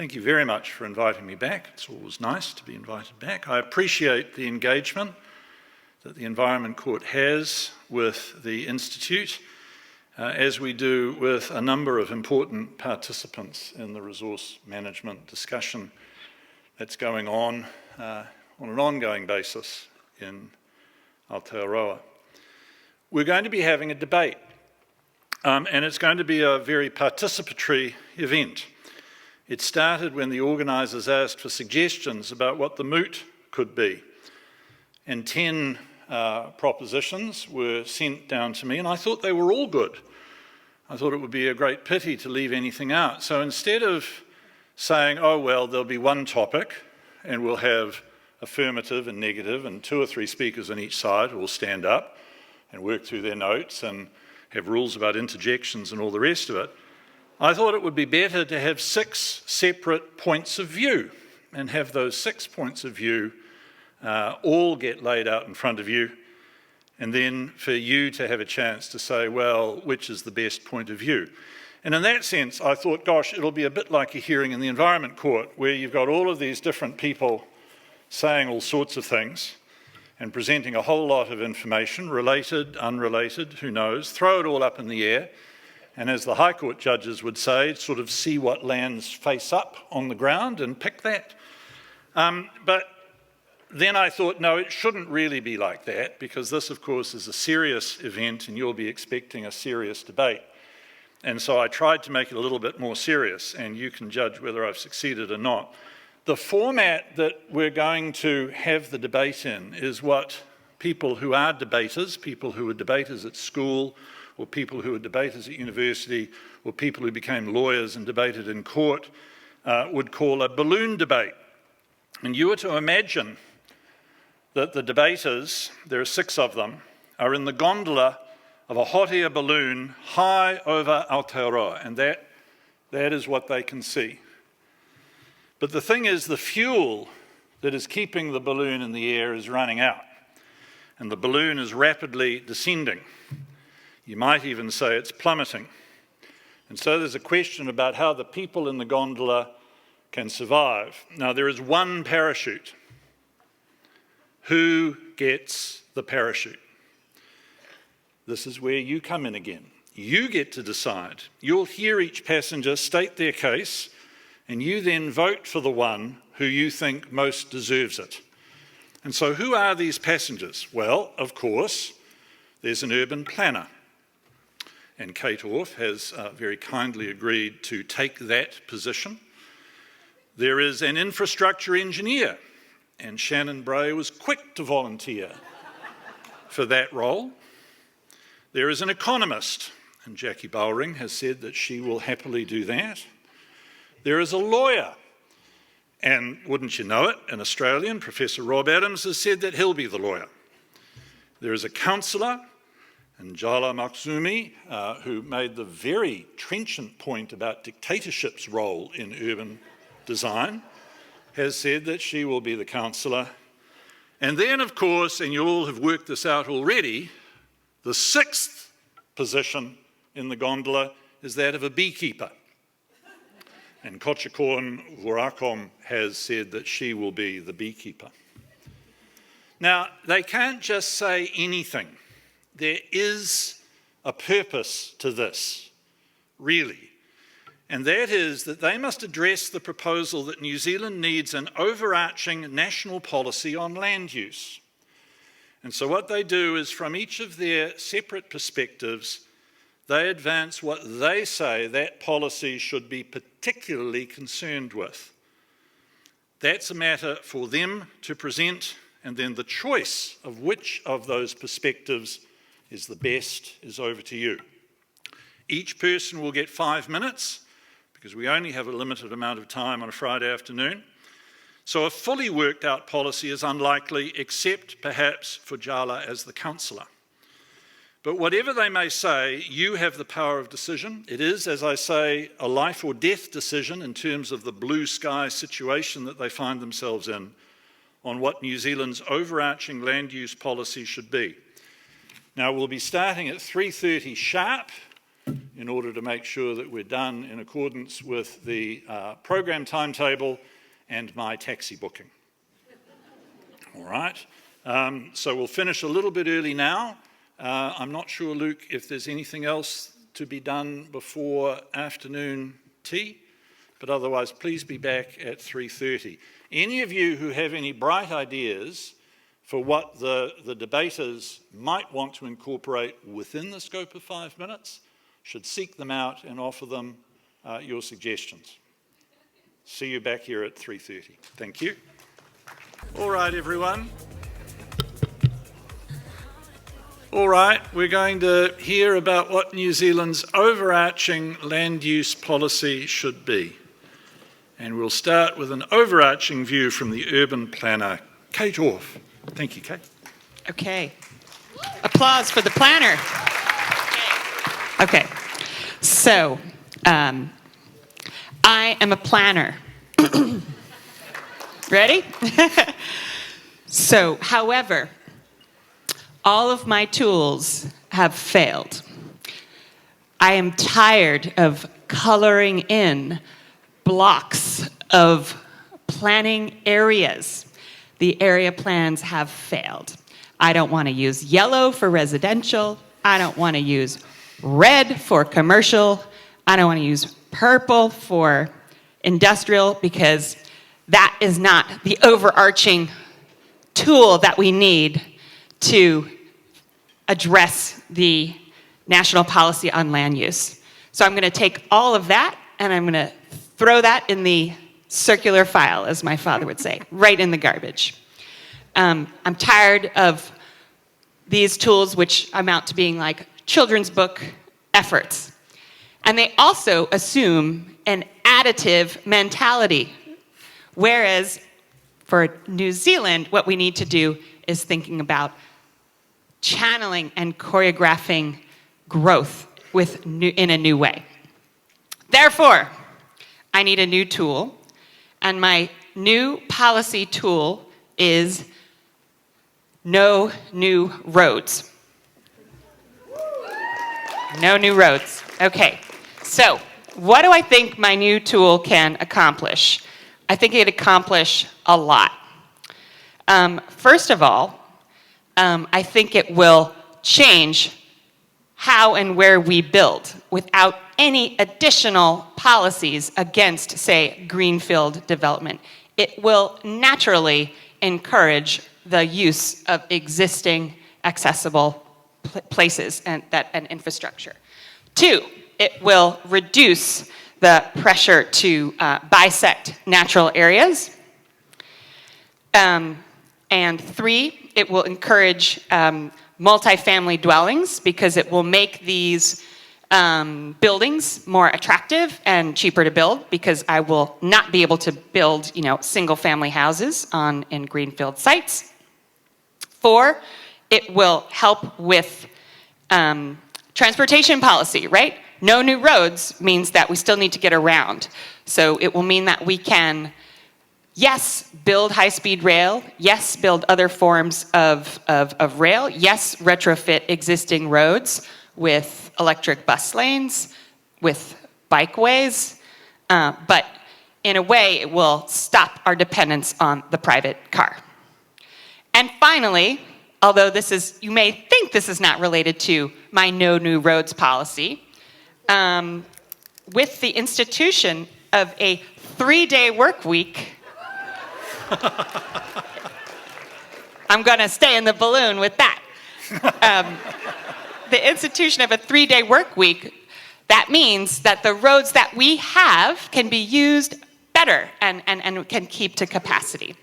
Thank you very much for inviting me back. It's always nice to be invited back. I appreciate the engagement that the Environment Court has with the Institute, as we do with a number of important participants in the resource management discussion that's going on an ongoing basis in Aotearoa. We're going to be having a debate, and it's going to be a very participatory event. It started when the organisers asked for suggestions about what the moot could be, and 10 propositions were sent down to me, and I thought they were all good. I thought it would be a great pity to leave anything out. So instead of saying, oh well, there'll be one topic and we'll have affirmative and negative and 2 or 3 speakers on each side who will stand up and work through their notes and have rules about interjections and all the rest of it, I thought it would be better to have 6 separate points of view and have those 6 points of view all get laid out in front of you, and then for you to have a chance to say, well, which is the best point of view? And in that sense, I thought, gosh, it'll be a bit like a hearing in the Environment Court, where you've got all of these different people saying all sorts of things and presenting a whole lot of information, related, unrelated, who knows, throw it all up in the air, and as the High Court judges would say, sort of see what lands face up on the ground and pick that. But then I thought, no, it shouldn't really be like that, because this, of course, is a serious event and you'll be expecting a serious debate. And so I tried to make it a little bit more serious, and you can judge whether I've succeeded or not. The format that we're going to have the debate in is what people who are debaters, people who were debaters at school, or people who were debaters at university, or people who became lawyers and debated in court, would call a balloon debate. And you were to imagine that the debaters, there are 6 of them, are in the gondola of a hot air balloon high over Aotearoa, and that is what they can see. But the thing is, the fuel that is keeping the balloon in the air is running out, and the balloon is rapidly descending. You might even say it's plummeting. And so there's a question about how the people in the gondola can survive. Now, there is one parachute. Who gets the parachute? This is where you come in again. You get to decide. You'll hear each passenger state their case, and you then vote for the one who you think most deserves it. And so who are these passengers? Well, of course, there's an urban planner. And Kate Orff has very kindly agreed to take that position. There is an infrastructure engineer, and Shannon Bray was quick to volunteer for that role. There is an economist, and Jackie Bowring has said that she will happily do that. There is a lawyer, and wouldn't you know it, an Australian, Professor Rob Adams, has said that he'll be the lawyer. There is a councillor, and NZILA Maksumi, who made the very trenchant point about dictatorship's role in urban design, has said that she will be the councillor. And then, of course, and you all have worked this out already, the 6th position in the gondola is that of a beekeeper. And Kochikon Vurakom has said that she will be the beekeeper. Now, they can't just say anything. There is a purpose to this, really. And that is that they must address the proposal that New Zealand needs an overarching national policy on land use. And so what they do is, from each of their separate perspectives, they advance what they say that policy should be particularly concerned with. That's a matter for them to present, and then the choice of which of those perspectives is the best is over to you. Each person will get 5 minutes, because we only have a limited amount of time on a Friday afternoon. So a fully worked out policy is unlikely, except perhaps for Jala as the councillor. But whatever they may say, you have the power of decision. It is, as I say, a life or death decision in terms of the blue sky situation that they find themselves in, on what New Zealand's overarching land use policy should be. Now, we'll be starting at 3:30 sharp in order to make sure that we're done in accordance with the program timetable and my taxi booking. All right, so we'll finish a little bit early now. I'm not sure, Luke, if there's anything else to be done before afternoon tea, but otherwise please be back at 3:30. Any of you who have any bright ideas for what the debaters might want to incorporate within the scope of 5 minutes should seek them out and offer them your suggestions. See you back here at 3:30. Thank you. All right, everyone. All right, we're going to hear about what New Zealand's overarching land use policy should be. And we'll start with an overarching view from the urban planner, Kate Orff. Thank you, Kate. Okay. Applause for the planner. Okay. So, I am a planner. Ready? So, however, all of my tools have failed. I am tired of coloring in blocks of planning areas. The area plans have failed. I don't want to use yellow for residential. I don't want to use red for commercial. I don't want to use purple for industrial because that is not the overarching tool that we need to address the national policy on land use. So I'm going to take all of that and I'm going to throw that in the circular file, as my father would say, right in the garbage. I'm tired of these tools, which amount to being like children's book efforts. And they also assume an additive mentality. Whereas for New Zealand, what we need to do is thinking about channeling and choreographing growth in a new way. Therefore, I need a new tool, and my new policy tool is no new roads. No new roads. Okay, so what do I think my new tool can accomplish? I think it can accomplish a lot. First of all, I think it will change how and where we build without any additional policies against, say, greenfield development. It will naturally encourage the use of existing accessible places and infrastructure. 2, it will reduce the pressure to bisect natural areas. And 3, it will encourage multifamily dwellings because it will make these buildings more attractive and cheaper to build because I will not be able to build, single-family houses in greenfield sites. 4, it will help with transportation policy, right? No new roads means that we still need to get around. So it will mean that we can, yes, build high-speed rail. Yes, build other forms of rail. Yes, retrofit existing roads with electric bus lanes, with bikeways. But in a way, it will stop our dependence on the private car. And finally, although you may think this is not related to my no new roads policy, with the institution of a 3-day work week, I'm going to stay in the balloon with that. The institution of a 3-day work week, that means that the roads that we have can be used better and can keep to capacity.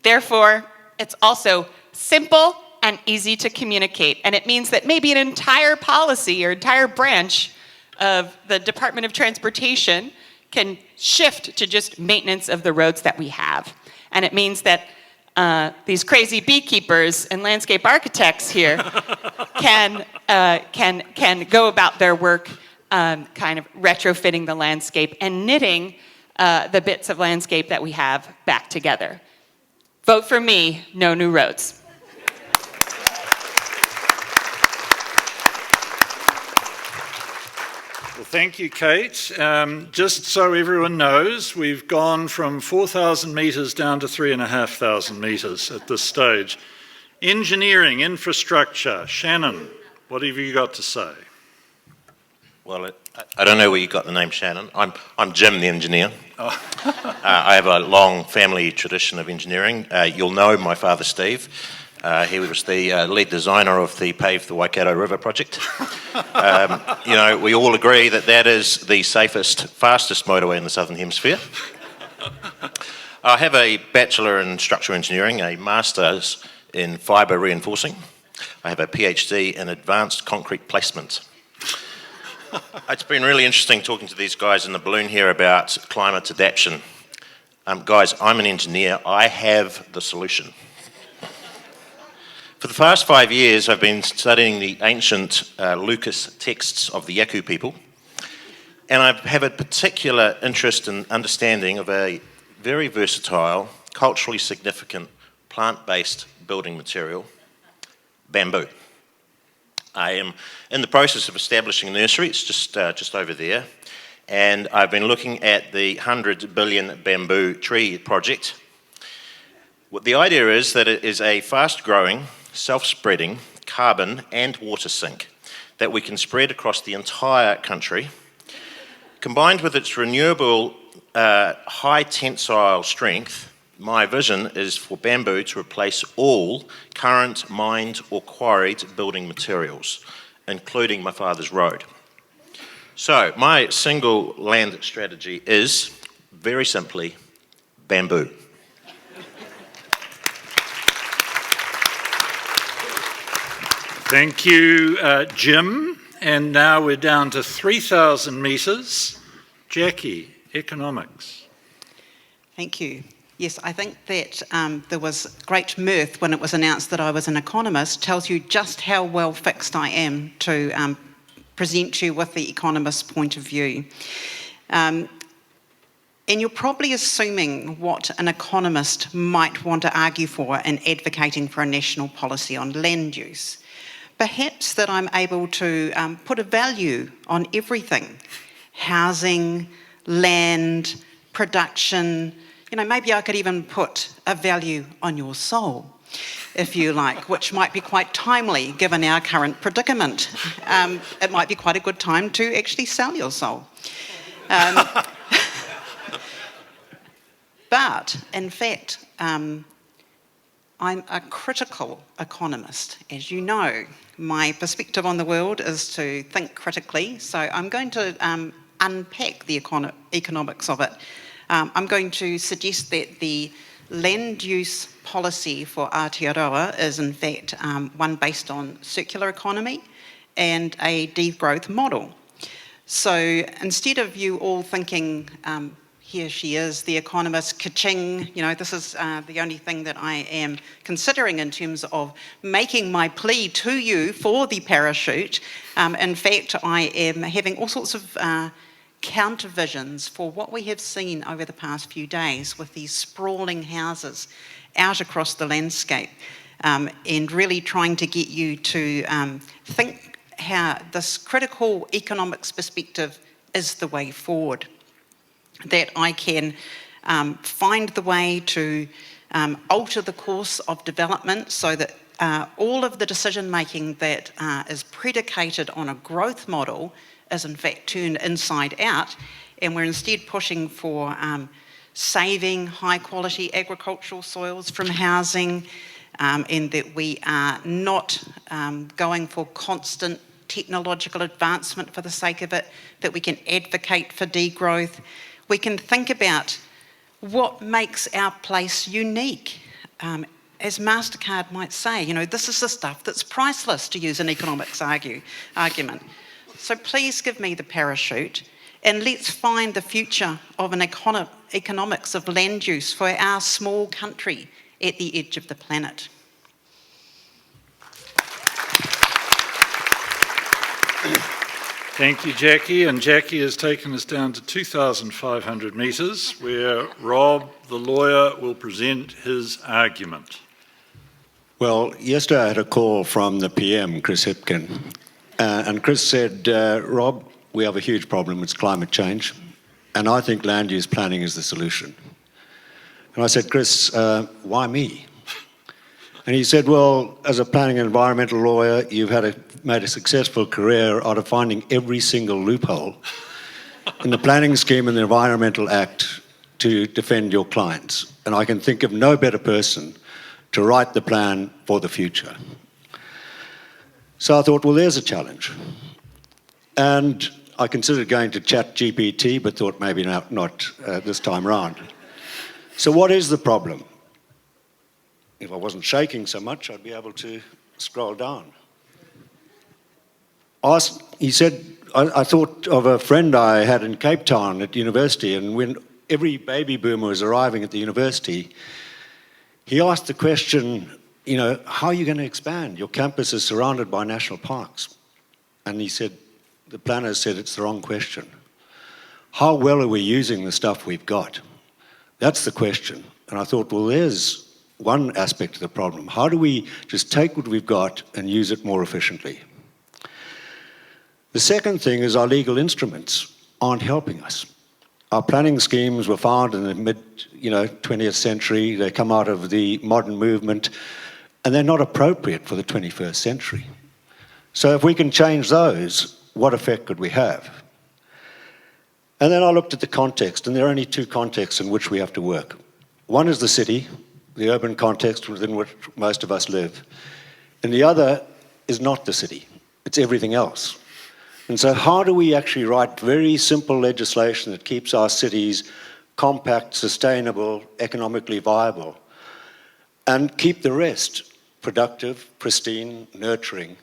Therefore, it's also simple and easy to communicate. And it means that maybe an entire policy or entire branch of the Department of Transportation can shift to just maintenance of the roads that we have. And it means that these crazy beekeepers and landscape architects here can go about their work kind of retrofitting the landscape and knitting the bits of landscape that we have back together. Vote for me, no new roads. Thank you, Kate. Just so everyone knows, we've gone from 4,000 metres down to 3,500 metres at this stage. Engineering, infrastructure. Shannon, what have you got to say? Well, I don't know where you got the name Shannon. I'm Jim, the engineer. Oh. I have a long family tradition of engineering. You'll know my father, Steve. He was the lead designer of the Pave the Waikato River project. We all agree that that is the safest, fastest motorway in the Southern Hemisphere. I have a Bachelor in Structural Engineering, a Master's in Fibre Reinforcing. I have a PhD in Advanced Concrete Placement. It's been really interesting talking to these guys in the balloon here about climate adaptation. Guys, I'm an engineer. I have the solution. For the past 5 years, I've been studying the ancient Lucas texts of the Yaku people, and I have a particular interest in understanding of a very versatile, culturally significant, plant-based building material, bamboo. I am in the process of establishing a nursery. It's just over there, and I've been looking at the 100 billion bamboo tree project. What the idea is that it is a fast-growing, self-spreading carbon and water sink that we can spread across the entire country. Combined with its renewable high tensile strength, my vision is for bamboo to replace all current mined or quarried building materials, including my father's road. So my single land strategy is, very simply, bamboo. Thank you, Jim. And now we're down to 3,000 metres. Jackie, economics. Thank you. Yes, I think that there was great mirth when it was announced that I was an economist. Tells you just how well fixed I am to present you with the economist's point of view. And you're probably assuming what an economist might want to argue for in advocating for a national policy on land use. Perhaps that I'm able to put a value on everything: housing, land, production. Maybe I could even put a value on your soul, if you like, which might be quite timely given our current predicament. It might be quite a good time to actually sell your soul. But, in fact, I'm a critical economist. As you know, my perspective on the world is to think critically, so I'm going to unpack the economics of it. I'm going to suggest that the land use policy for Aotearoa is in fact one based on circular economy and a degrowth model. So instead of you all thinking, here she is, the economist, ka-ching, this is the only thing that I am considering in terms of making my plea to you for the parachute. In fact, I am having all sorts of counter visions for what we have seen over the past few days with these sprawling houses out across the landscape, and really trying to get you to think how this critical economics perspective is the way forward. That I can find the way to alter the course of development so that all of the decision making that is predicated on a growth model is in fact turned inside out, and we're instead pushing for saving high quality agricultural soils from housing, and that we are not going for constant technological advancement for the sake of it, that we can advocate for degrowth. We can think about what makes our place unique. As MasterCard might say, this is the stuff that's priceless, to use an economics argument. So please give me the parachute and let's find the future of an economics of land use for our small country at the edge of the planet. Thank you, Jackie. And Jackie has taken us down to 2,500 metres, where Rob, the lawyer, will present his argument. Well, yesterday I had a call from the PM, Chris Hipkin, and Chris said, Rob, we have a huge problem, it's climate change, and I think land use planning is the solution. And I said, Chris, why me? And he said, well, as a planning and environmental lawyer, you've made a successful career out of finding every single loophole in the planning scheme and the Environmental Act to defend your clients. And I can think of no better person to write the plan for the future. So I thought, well, there's a challenge. And I considered going to ChatGPT, but thought maybe not this time round. So what is the problem? If I wasn't shaking so much, I'd be able to scroll down. He said, I thought of a friend I had in Cape Town at university, and when every baby boomer was arriving at the university, he asked the question, you know, how are you going to expand? Your campus is surrounded by national parks. And he said, the planners said, it's the wrong question. How well are we using the stuff we've got? That's the question. And I thought, well, there's one aspect of the problem. How do we just take what we've got and use it more efficiently? The second thing is our legal instruments aren't helping us. Our planning schemes were found in the mid-20th century. They come out of the modern movement, and they're not appropriate for the 21st century. So if we can change those, what effect could we have? And then I looked at the context, and there are only two contexts in which we have to work. One is the city, the urban context within which most of us live. And the other is not the city, it's everything else. And so how do we actually write very simple legislation that keeps our cities compact, sustainable, economically viable, and keep the rest productive, pristine, nurturing,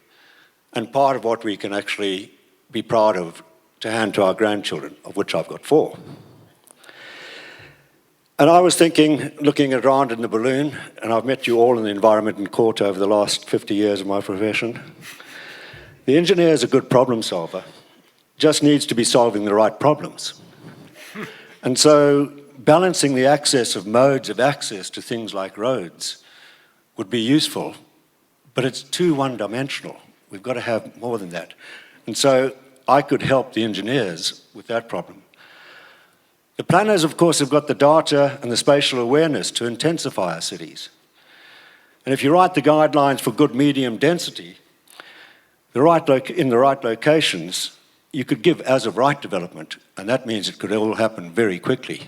and part of what we can actually be proud of to hand to our grandchildren, of which I've got 4. And I was thinking, looking around in the balloon, and I've met you all in the Environment and Court over the last 50 years of my profession. The engineer is a good problem solver, just needs to be solving the right problems. And so balancing the access of modes of access to things like roads would be useful, but it's too one-dimensional. We've got to have more than that. And so I could help the engineers with that problem. The planners, of course, have got the data and the spatial awareness to intensify our cities. And if you write the guidelines for good medium density, in the right locations, you could give as-of-right development, and that means it could all happen very quickly.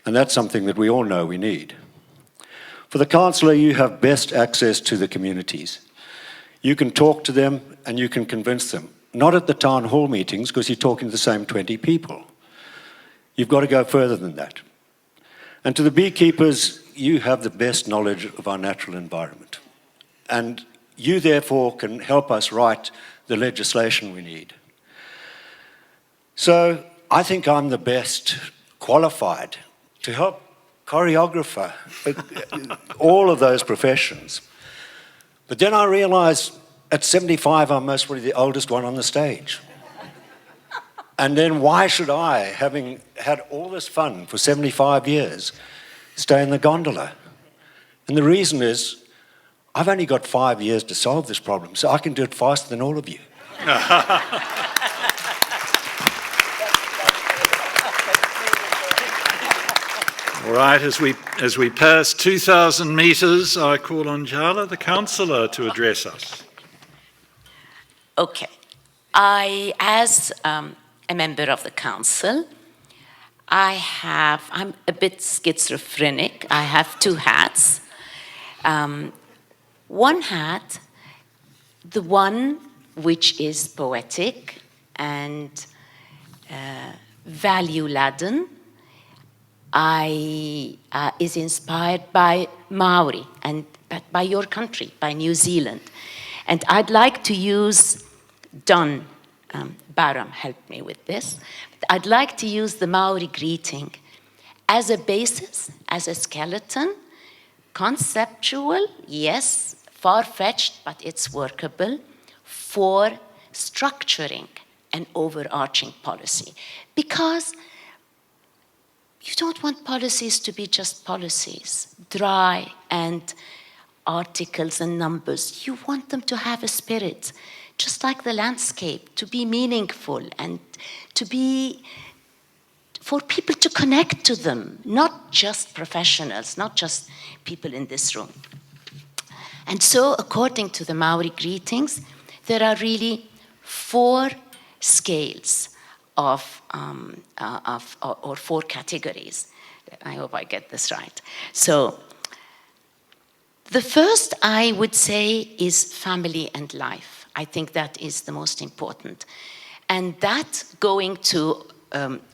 And that's something that we all know we need. For the councillor, you have best access to the communities. You can talk to them and you can convince them. Not at the town hall meetings, because you're talking to the same 20 people. You've got to go further than that. And to the beekeepers, you have the best knowledge of our natural environment. And you, therefore, can help us write the legislation we need. So I think I'm the best qualified to help choreographer, all of those professions. But then I realized at 75, I'm most probably the oldest one on the stage. And then why should I, having had all this fun for 75 years, stay in the gondola? And the reason is, I've only got 5 years to solve this problem, so I can do it faster than all of you. All right, as we pass 2,000 metres, I call on Jala, the councillor, to address us. Okay. As a member of the council, I'm a bit schizophrenic. I have 2 hats. One hat, the one which is poetic and value-laden, is inspired by Maori and by your country, by New Zealand. And I'd like to use Don Barham helped me with this. I'd like to use the Maori greeting as a basis, as a skeleton, conceptual, yes, far-fetched, but it's workable, for structuring an overarching policy. Because you don't want policies to be just policies, dry and articles and numbers. You want them to have a spirit, just like the landscape, to be meaningful and for people to connect to them, not just professionals, not just people in this room. And so, according to the Maori greetings, there are really 4 scales or 4 categories. I hope I get this right. So, the first I would say is family and life. I think that is the most important. And that going to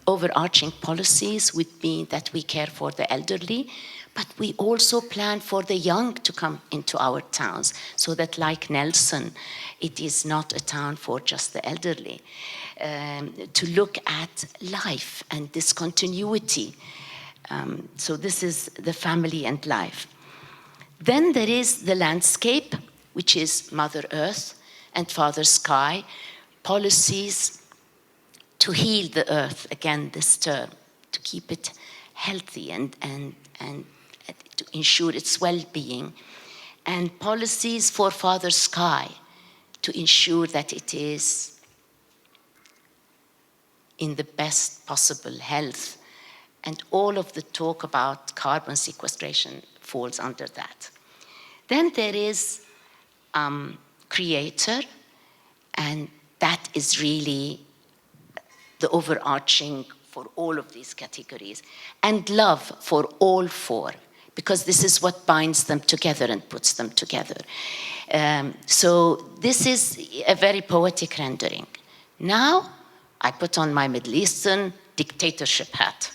overarching policies would mean that we care for the elderly, but we also plan for the young to come into our towns, so that, like Nelson, it is not a town for just the elderly. To look at life and this continuity. So this is the family and life. Then there is the landscape, which is Mother Earth and Father Sky, policies to heal the earth, again this term, to keep it healthy and to ensure its well-being, and policies for Father Sky to ensure that it is in the best possible health, and all of the talk about carbon sequestration falls under that. Then there is Creator, and that is really the overarching for all of these categories, and love for all 4, because this is what binds them together and puts them together. So this is a very poetic rendering. Now, I put on my Middle Eastern dictatorship hat.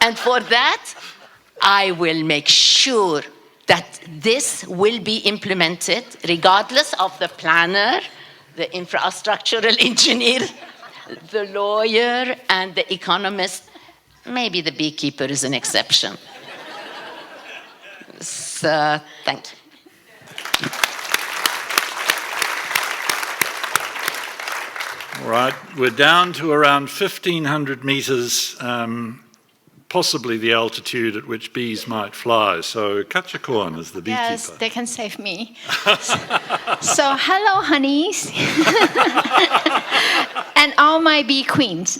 And for that, I will make sure that this will be implemented regardless of the planner, the infrastructural engineer, the lawyer, and the economist. Maybe the beekeeper is an exception. So, thank you. All right, we're down to around 1,500 metres, possibly the altitude at which bees might fly. So Kachakorn is the beekeeper. Yes, they can save me. So hello, honeys. And all my bee queens.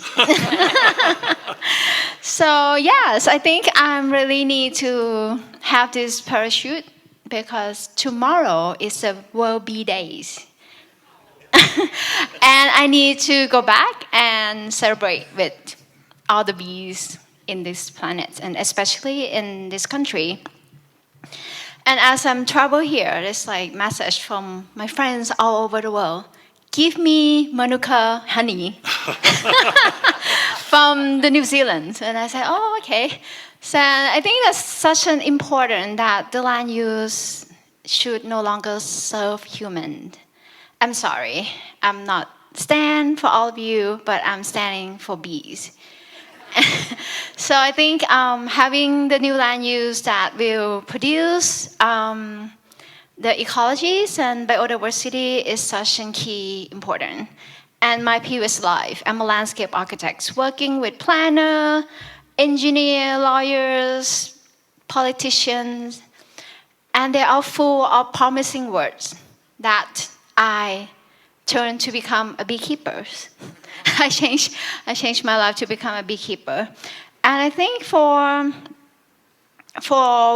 So yes, I think I really need to have this parachute because tomorrow is the World Bee Days. And I need to go back and celebrate with all the bees in this planet, and especially in this country. And as I'm travel here, it's like message from my friends all over the world. Give me Manuka honey from the New Zealand. And I said, oh, okay. So I think that's such an important that the land use should no longer serve human. I'm sorry, I'm not stand for all of you, but I'm standing for bees. So I think having the new land use that will produce the ecologies and biodiversity is such a key important. And my previous life, I'm a landscape architect working with planner, engineer, lawyers, politicians, and they are full of promising words that I turned to become a beekeeper. I changed my life to become a beekeeper. And I think for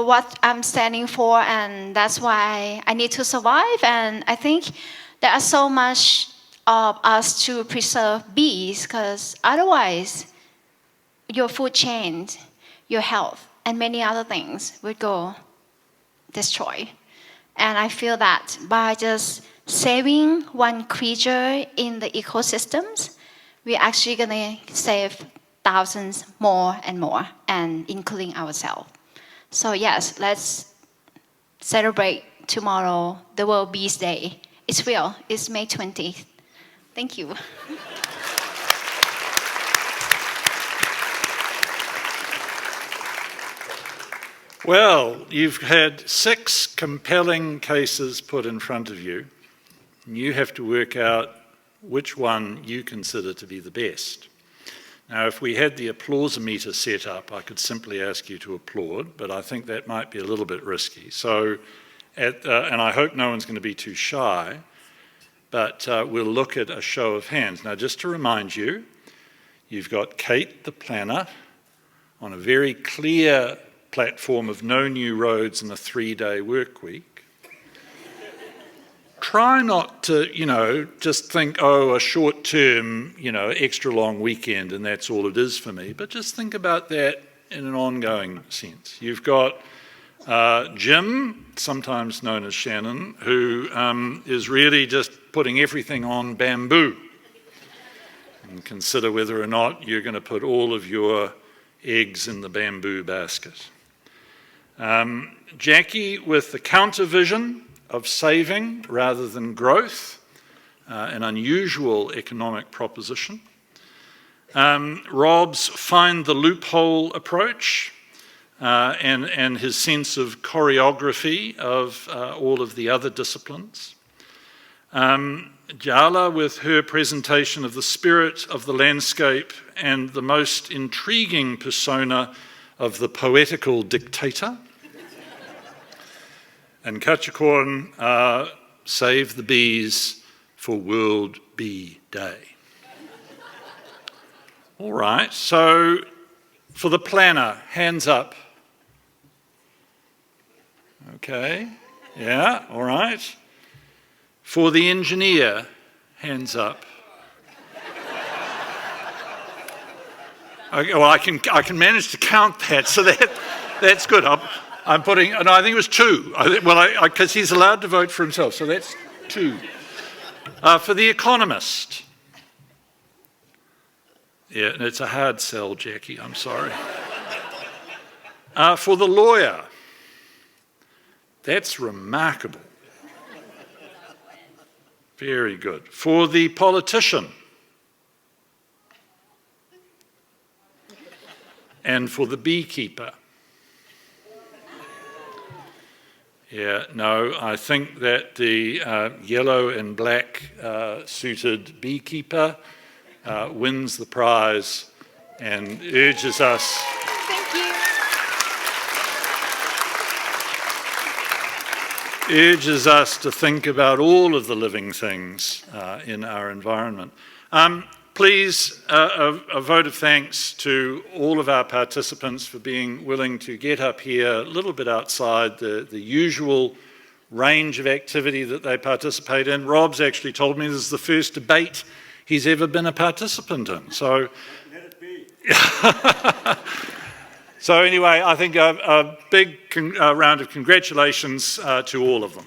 what I'm standing for, and that's why I need to survive. And I think there are so much of us to preserve bees, because otherwise your food chain, your health, and many other things would go destroyed. And I feel that by just saving one creature in the ecosystems, we're actually going to save thousands more and more, and including ourselves. So yes, let's celebrate tomorrow, the World Bees Day. It's real. It's May 20th. Thank you. Well, you've had 6 compelling cases put in front of you. And you have to work out which one you consider to be the best. Now, if we had the applause-meter set up, I could simply ask you to applaud, but I think that might be a little bit risky. So, and I hope no one's going to be too shy. but we'll look at a show of hands. Now, just to remind you, you've got Kate, the planner, on a very clear platform of no new roads and a 3-day work week. Try not to, just think, oh, a short-term, extra long weekend and that's all it is for me. But just think about that in an ongoing sense. You've got Jim, sometimes known as Shannon, who is really just putting everything on bamboo. And consider whether or not you're going to put all of your eggs in the bamboo basket. Jackie with the counter vision of saving rather than growth, an unusual economic proposition. Rob's find the loophole approach and his sense of choreography of all of the other disciplines. Jala with her presentation of the spirit of the landscape and the most intriguing persona of the poetical dictator. And Kachakorn, save the bees for World Bee Day. All right, so for the planner, hands up. Okay, yeah, all right. For the engineer, hands up. Okay, well, I can manage to count that, so that's good. I'm putting, no, I think it was 2. Because he's allowed to vote for himself, so that's 2. For the economist. Yeah, and it's a hard sell, Jackie, I'm sorry. For the lawyer. That's remarkable. Very good. For the politician. And for the beekeeper. Yeah, no, I think that the yellow and black suited beekeeper wins the prize and urges us. Thank you. Urges us to think about all of the living things in our environment. Please, a vote of thanks to all of our participants for being willing to get up here a little bit outside the usual range of activity that they participate in. Rob's actually told me this is the first debate he's ever been a participant in. So, let it be. So anyway, I think a big round of congratulations to all of them.